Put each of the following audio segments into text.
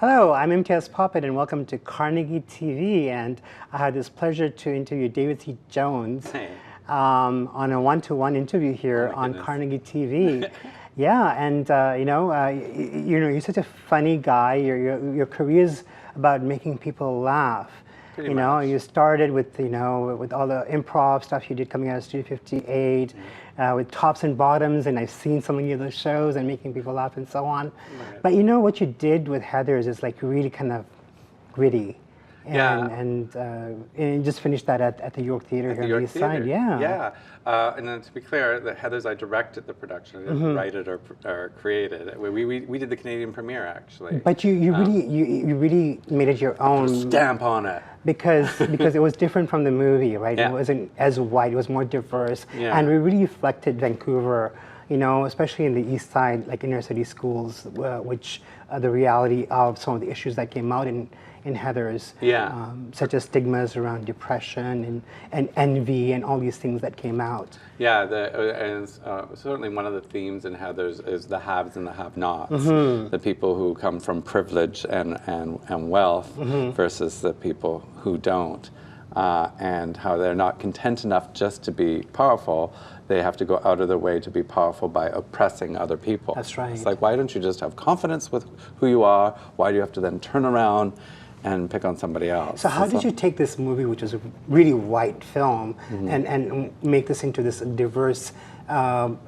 Hello, I'm MTS Poppet and welcome to Carnegie TV, and I had this pleasure to interview David C. Jones on a one-to-one interview here on Carnegie TV. Yeah, and you're such a funny guy. Your career is about making people laugh. Pretty much. You started with with all the improv stuff you did coming out of Studio 58, with Tops and Bottoms, and I've seen so many of those shows and making people laugh and so on. Right. But what you did with Heathers is like really kind of gritty. And you just finished that at the York Theatre here on the East Side. Yeah. And then to be clear, the Heathers, I directed the production. I didn't write it or create it. We did the Canadian premiere, actually. But you really made it your own stamp on it. Because it was different from the movie, right? Yeah. It wasn't as white, it was more diverse. Yeah. And we really reflected Vancouver, especially in the East Side, like inner city schools, which the reality of some of the issues that came out in Heathers, such as stigmas around depression and envy and all these things that came out. Yeah, and certainly one of the themes in Heathers is the haves and the have-nots, the people who come from privilege and wealth versus the people who don't, and how they're not content enough just to be powerful. They have to go out of their way to be powerful by oppressing other people. That's right. It's like, why don't you just have confidence with who you are? Why do you have to then turn around and pick on somebody else? So how did you take this movie, which was a really white film, and make this into this diverse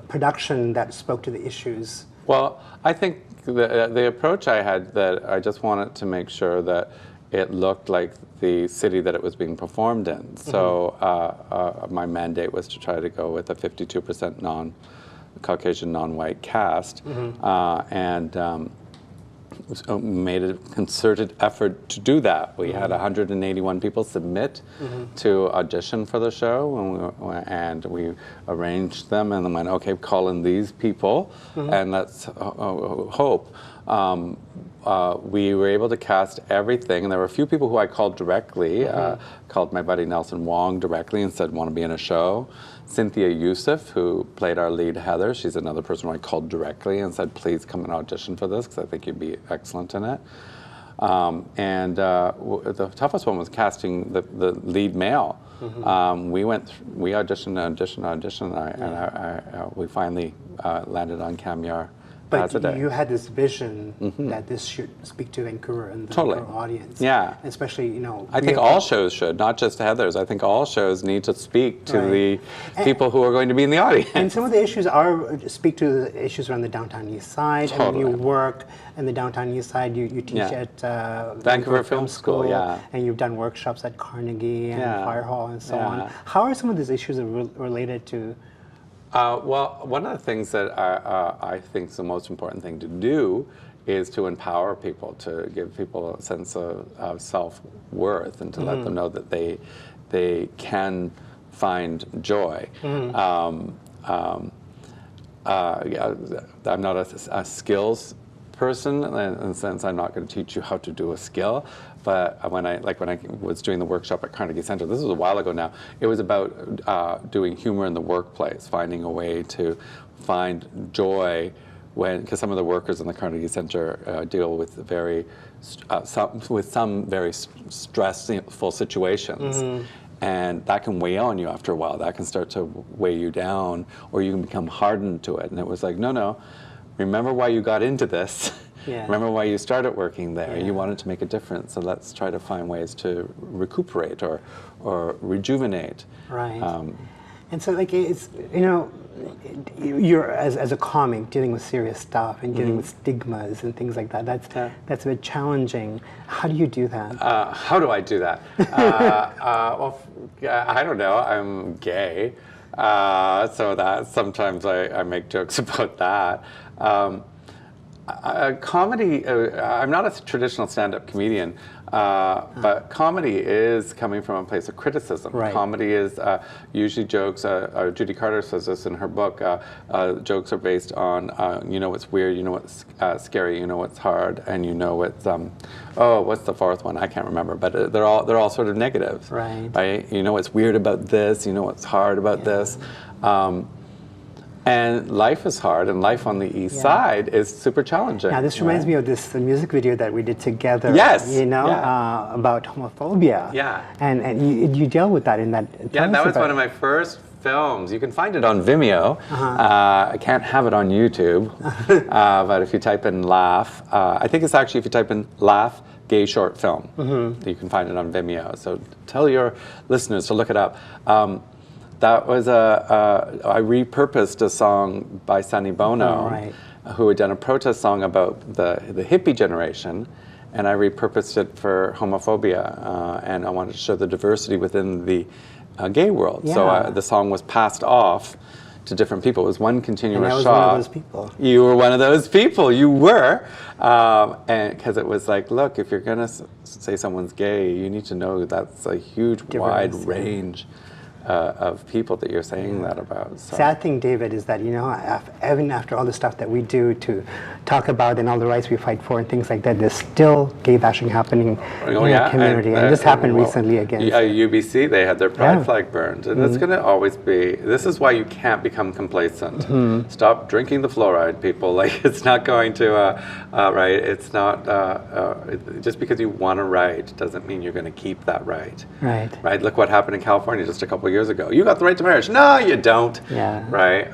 production that spoke to the issues? Well, I think the approach I had, that I just wanted to make sure that it looked like the city that it was being performed in. So my mandate was to try to go with a 52% non-Caucasian, non-white cast, and made a concerted effort to do that. We had 181 people submit to audition for the show, and we arranged them and then went, okay, call in these people, and let's hope. We were able to cast everything, and there were a few people who I called directly, called my buddy Nelson Wong directly and said, want to be in a show. Cynthia Youssef, who played our lead Heather, she's another person who I called directly and said, please come and audition for this, because I think you'd be excellent in it. The toughest one was casting the lead male. We auditioned, and we finally landed on Cam Yar. But you had this vision that this should speak to Vancouver and the Vancouver audience. Yeah. Especially, I think all shows should, not just Heathers. I think all shows need to speak to the people who are going to be in the audience. And some of the issues speak to the issues around the downtown East Side. Totally. And you work in the downtown East Side. You teach at Vancouver Film School, and you've done workshops at Carnegie and Fire Hall and so on. How are some of these issues related to? Well, one of the things that I think is the most important thing to do is to empower people, to give people a sense of self-worth, and to let them know that they can find joy. I'm not a skills person, in the sense I'm not going to teach you how to do a skill. But when I was doing the workshop at Carnegie Center, this was a while ago now, it was about doing humor in the workplace, finding a way to find joy because some of the workers in the Carnegie Center deal with some very stressful situations. And that can weigh on you after a while. That can start to weigh you down, or you can become hardened to it. And it was like, no, remember why you got into this. Remember why you started working there. You wanted to make a difference, so let's try to find ways to recuperate or rejuvenate. Right. And so, it's you're as a comic dealing with serious stuff and dealing with stigmas and things like that. That's a bit challenging. How do you do that? How do I do that? Well, I don't know. I'm gay, so that sometimes I make jokes about that. Comedy, I'm not a traditional stand-up comedian, but comedy is coming from a place of criticism. Right. Comedy is usually jokes, Judy Carter says this in her book, jokes are based on, what's weird, what's scary, what's hard, and what's, what's the fourth one? I can't remember, but they're all sort of negative. Right. Right? What's weird about this, what's hard about this. And life is hard, and life on the East Side is super challenging. Now, this reminds me of this music video that we did together. Yes. You know, about homophobia. Yeah. And you deal with that in that. Yeah, that was one of my first films. You can find it on Vimeo. I can't have it on YouTube, but if you type in Laugh, I think it's actually if you type in Laugh Gay Short Film, you can find it on Vimeo. So tell your listeners to look it up. That was I repurposed a song by Sonny Bono, who had done a protest song about the hippie generation, and I repurposed it for homophobia, and I wanted to show the diversity within the gay world. Yeah. So the song was passed off to different people. It was one continuous and I was shot. one of those people. You were one of those people. You were, and because it was like, look, if you're gonna say someone's gay, you need to know that's a huge, wide range of people that you're saying that about. So. Sad thing, David, is that, you know, even after all the stuff that we do to talk about and all the rights we fight for and things like that, there's still gay bashing happening in our community. And this happened recently again. UBC, they had their pride flag burned. And it's going to always be, this is why you can't become complacent. Stop drinking the fluoride, people. Like, it's not going to, right, it's not, just because you want a right doesn't mean you're going to keep that right. Right? Look what happened in California just a couple years ago. You got the right to marriage. No, you don't. Right?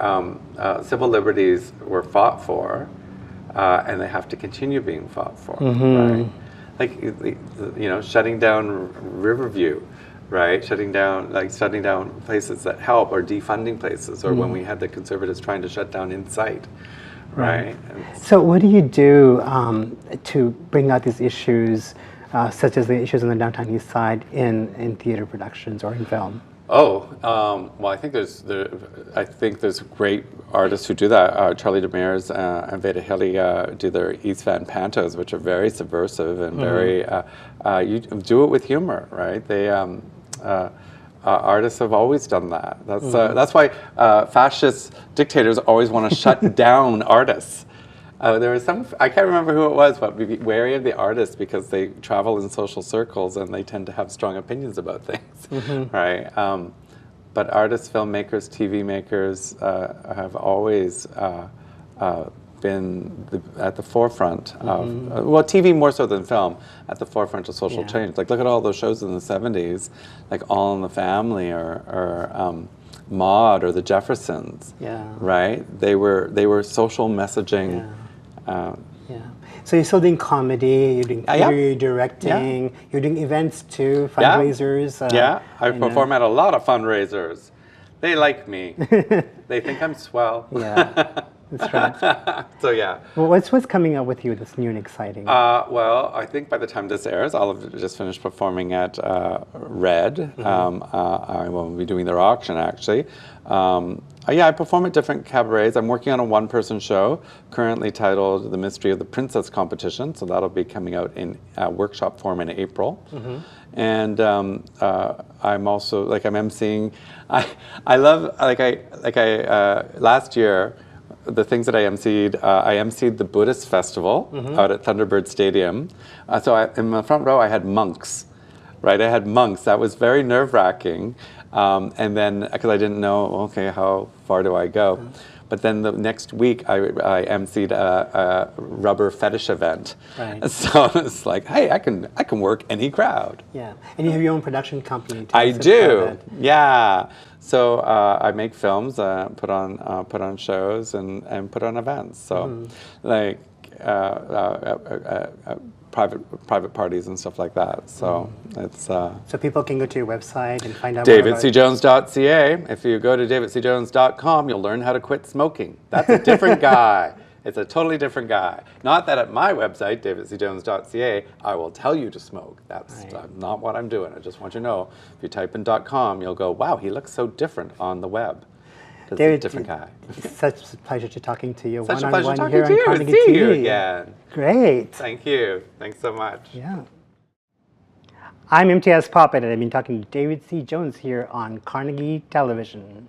Civil liberties were fought for, and they have to continue being fought for. Right? Like, you know, shutting down Riverview, right? Shutting down places that help, or defunding places, or when we had the conservatives trying to shut down Insight. Right? So what do you do to bring out these issues, such as the issues on the Downtown East Side, in theater productions or in film? Well, I think there's great artists who do that. Charlie Demers and Veda Hilly do their East Van Pantos, which are very subversive and very. You do it with humor, right? They artists have always done that. That's why fascist dictators always want to shut down artists. There was I can't remember who it was, but be wary of the artists because they travel in social circles and they tend to have strong opinions about things, right? But artists, filmmakers, TV makers have always been at the forefront of, well, TV more so than film, at the forefront of social change. Like, look at all those shows in the 70s, like All in the Family or Maude or The Jeffersons, right? They were social messaging. So you're still doing comedy, you're doing theater, you're directing, you're doing events too, fundraisers. I perform at a lot of fundraisers. They like me. They think I'm swell. That's right. So Well, what's coming up with you that's new and exciting? Well, I think by the time this airs, I'll have just finished performing at Red. I will be doing their auction, actually. I perform at different cabarets. I'm working on a one-person show currently titled The Mystery of the Princess Competition, so that'll be coming out in workshop form in April. And I'm also, like, I'm emceeing. I love, last year, the things that I emceed the Buddhist festival out at Thunderbird Stadium. So in the front row, I had monks, right? I had monks. That was very nerve-wracking. And then, because I didn't know, okay, how far do I go? But then the next week, I emceed a rubber fetish event. So it's like, hey, I can work any crowd. And you have your own production company too. I do. So I make films, put on shows, and put on events. So like private parties and stuff like that. So it's so people can go to your website and find out davidcjones.ca. If you go to davidcjones.com, you'll learn how to quit smoking. That's a different guy. It's a totally different guy. Not that at my website, davidcjones.ca, I will tell you to smoke. That's not what I'm doing. I just want you to know, if you type in .com, you'll go, wow, he looks so different on the web. David, a different guy. It's such a pleasure to talking to you. Such a pleasure talking to you. Carnegie See TV. you again. Great. Thank you. Thanks so much. I'm MTS Poppet, and I've been talking to David C. Jones here on Carnegie Television.